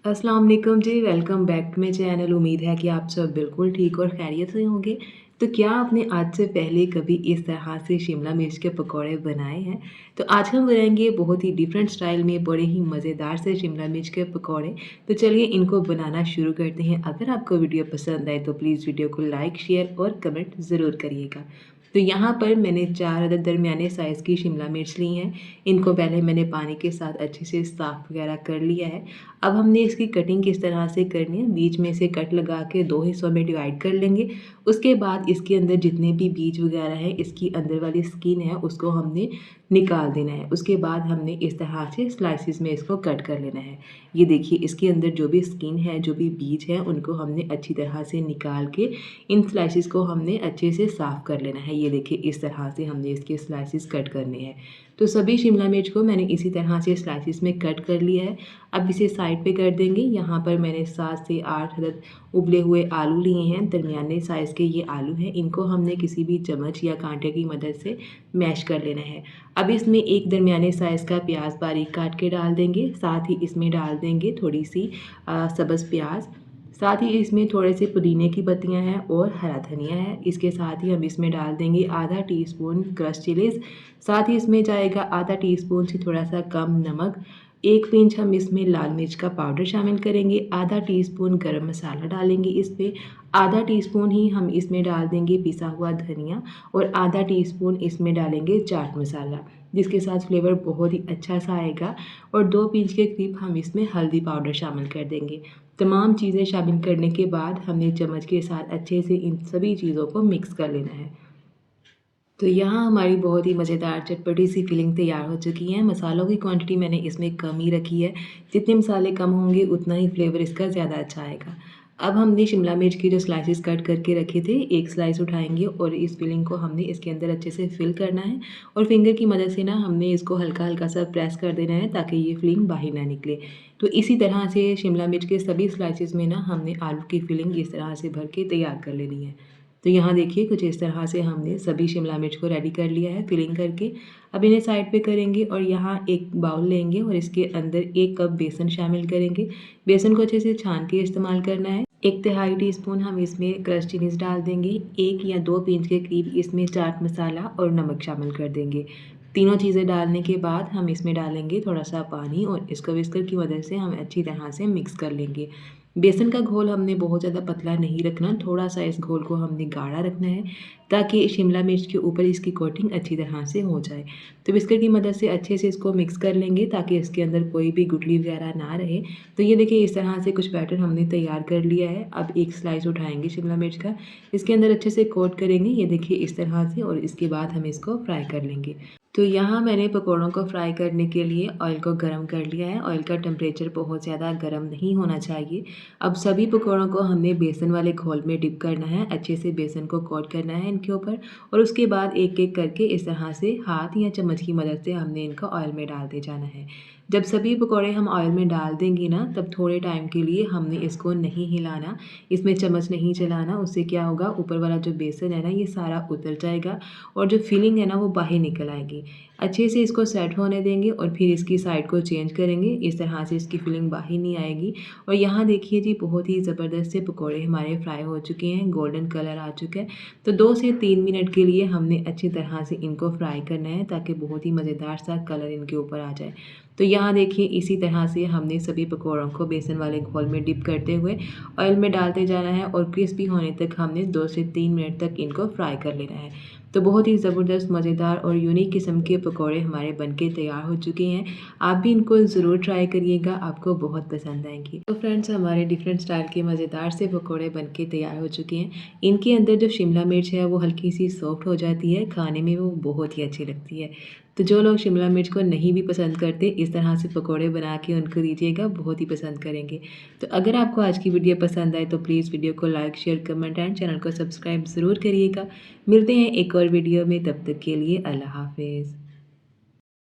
अस्सलाम वालेकुम जी, welcome back to my channel. उम्मीद है कि आप सब बिल्कुल ठीक और खैरियत से होंगे। तो क्या आपने आज से पहले कभी इस तरह से शिमला मिर्च के पकौड़े बनाए हैं? तो आज हम बनाएंगे बहुत ही डिफरेंट स्टाइल में बड़े ही मज़ेदार से शिमला मिर्च के पकौड़े। तो चलिए इनको बनाना शुरू करते हैं। अगर आपको वीडियो पसंद आए तो प्लीज़ वीडियो को लाइक, शेयर और कमेंट ज़रूर करिएगा। तो यहाँ पर मैंने 4 अदद दरमियाने साइज़ की शिमला मिर्च ली हैं। इनको पहले मैंने पानी के साथ अच्छे से साफ़ वगैरह कर लिया है। अब हमने इसकी कटिंग किस तरह से करनी है, बीच में से कट लगा के 2 हिस्सों में डिवाइड कर लेंगे। उसके बाद इसके अंदर जितने भी बीज वगैरह हैं, इसकी अंदर वाली स्किन है उसको हमने निकाल देना है। उसके बाद हमने इस तरह से स्लाइसिस में इसको कट कर लेना है। ये देखिए इसके अंदर जो भी स्किन है, जो भी बीज है, उनको हमने अच्छी तरह से निकाल के इन स्लाइसिस को हमने अच्छे से साफ़ कर लेना है। ये देखिए इस तरह से हमने इसके स्लाइसिस कट करने हैं। तो सभी शिमला मिर्च को मैंने इसी तरह से स्लाइसिस में कट कर लिया है। अब इसे साइड पे कर देंगे। यहाँ पर मैंने 7 से 8 अदद उबले हुए आलू लिए हैं, दरमियाने साइज़ के ये आलू हैं। इनको हमने किसी भी चम्मच या कांटे की मदद से मैश कर लेना है। अब इसमें एक दरमियाने साइज़ का प्याज बारीक काट के डाल देंगे, साथ ही इसमें डाल देंगे थोड़ी सी सब्ज़ प्याज, साथ ही इसमें थोड़े से पुदीने की पत्तियां हैं और हरा धनिया है। इसके साथ ही हम इसमें डाल देंगे आधा टीस्पून क्रश चिलीज़, साथ ही इसमें जाएगा आधा टीस्पून से थोड़ा सा कम नमक, 1 पिंच हम इसमें लाल मिर्च का पाउडर शामिल करेंगे, आधा टीस्पून गरम मसाला डालेंगे इसमें, आधा टीस्पून ही हम इसमें डाल देंगे पिसा हुआ धनिया और आधा टीस्पून इसमें डालेंगे चाट मसाला, जिसके साथ फ्लेवर बहुत ही अच्छा सा आएगा। और 2 पिंच के करीब हम इसमें हल्दी पाउडर शामिल कर देंगे। तमाम चीज़ें शामिल करने के बाद हमने चम्मच के साथ अच्छे से इन सभी चीज़ों को मिक्स कर लेना है। तो यहाँ हमारी बहुत ही मज़ेदार चटपटी सी फिलिंग तैयार हो चुकी है। मसालों की क्वांटिटी मैंने इसमें कम ही रखी है। जितने मसाले कम होंगे उतना ही फ्लेवर इसका ज़्यादा अच्छा आएगा। अब हमने शिमला मिर्च की जो स्लाइसेस कट करके रखे थे, एक स्लाइस उठाएँगे और इस फिलिंग को हमने इसके अंदर अच्छे से फिल करना है और फिंगर की मदद से ना हमने इसको हल्का-हल्का सा प्रेस कर देना है ताकि ये फिलिंग बाहर ना निकले। तो इसी तरह से शिमला मिर्च के सभी स्लाइसेस में ना हमने आलू की फिलिंग इस तरह से भर के तैयार कर लेनी है। तो यहाँ देखिए कुछ इस तरह से हमने सभी शिमला मिर्च को रेडी कर लिया है फिलिंग करके। अब इन्हें साइड पे करेंगे और यहाँ एक बाउल लेंगे और इसके अंदर 1 कप बेसन शामिल करेंगे। बेसन को अच्छे से छान के इस्तेमाल करना है। 1 तिहाई टीस्पून हम इसमें क्रश चिलीज़ डाल देंगे। 1 या 2 पिंच के करीब इसमें चाट मसाला और नमक शामिल कर देंगे। तीनों चीज़ें डालने के बाद हम इसमें डालेंगे थोड़ा सा पानी और इसको विस्कर की मदद से हम अच्छी तरह से मिक्स कर लेंगे। बेसन का घोल हमने बहुत ज़्यादा पतला नहीं रखना, थोड़ा-सा इस घोल को हमने गाढ़ा रखना है ताकि शिमला मिर्च के ऊपर इसकी कोटिंग अच्छी तरह से हो जाए। तो बिस्किट की मदद से अच्छे से इसको मिक्स कर लेंगे ताकि इसके अंदर कोई भी गुठली वगैरह ना रहे। तो ये देखिए इस तरह से कुछ बैटर हमने तैयार कर लिया है। अब एक स्लाइस उठाएँगे शिमला मिर्च का, इसके अंदर अच्छे से कोट करेंगे, ये देखिए इस तरह से, और इसके बाद हम इसको फ्राई कर लेंगे। तो यहाँ मैंने पकौड़ों को फ्राई करने के लिए ऑयल को गरम कर लिया है। ऑयल का टेम्परेचर बहुत ज़्यादा गरम नहीं होना चाहिए। अब सभी पकौड़ों को हमने बेसन वाले घोल में डिप करना है, अच्छे से बेसन को कोट करना है इनके ऊपर और उसके बाद एक-एक करके इस तरह से हाथ या चम्मच की मदद से हमने इनको ऑयल में डालते जाना है। जब सभी पकौड़े हम ऑयल में डाल देंगे ना, तब थोड़े टाइम के लिए हमने इसको नहीं हिलाना, इसमें चम्मच नहीं चलाना। उससे क्या होगा, ऊपर वाला जो बेसन है ना, ये सारा उतर जाएगा और जो फिलिंग है ना, वो बाहर निकल आएगी। अच्छे से इसको सेट होने देंगे और फिर इसकी साइड को चेंज करेंगे। इस तरह से इसकी फिलिंग बाहर नहीं आएगी। और यहाँ देखिए जी बहुत ही ज़बरदस्त से पकौड़े हमारे फ्राई हो चुके हैं, गोल्डन कलर आ चुका है। तो 2 से 3 मिनट के लिए हमने अच्छी तरह से इनको फ्राई करना है ताकि बहुत ही मज़ेदार सा कलर इनके ऊपर आ जाए। तो यहाँ देखिए इसी तरह से हमने सभी पकौड़ों को बेसन वाले घोल में डिप करते हुए ऑयल में डालते जाना है और क्रिस्पी होने तक हमने 2 से 3 मिनट तक इनको फ्राई कर लेना है। तो बहुत ही ज़बरदस्त, मज़ेदार और यूनिक किस्म के पकौड़े हमारे बनके तैयार हो चुके हैं। आप भी इनको ज़रूर ट्राई करिएगा, आपको बहुत पसंद आएंगी। तो फ्रेंड्स हमारे डिफरेंट स्टाइल के मज़ेदार से पकौड़े बनके तैयार हो चुके हैं। इनके अंदर जो शिमला मिर्च है वो हल्की सी सॉफ्ट हो जाती है, खाने में वो बहुत ही अच्छी लगती है। तो जो लोग शिमला मिर्च को नहीं भी पसंद करते, इस तरह से पकौड़े बना के उनको दीजिएगा, बहुत ही पसंद करेंगे। तो अगर आपको आज की वीडियो पसंद आए तो प्लीज़ वीडियो को like, share, comment and channel को सब्सक्राइब ज़रूर करिएगा। मिलते हैं एक और वीडियो में, तब तक के लिए अल्लाह हाफ़िज़।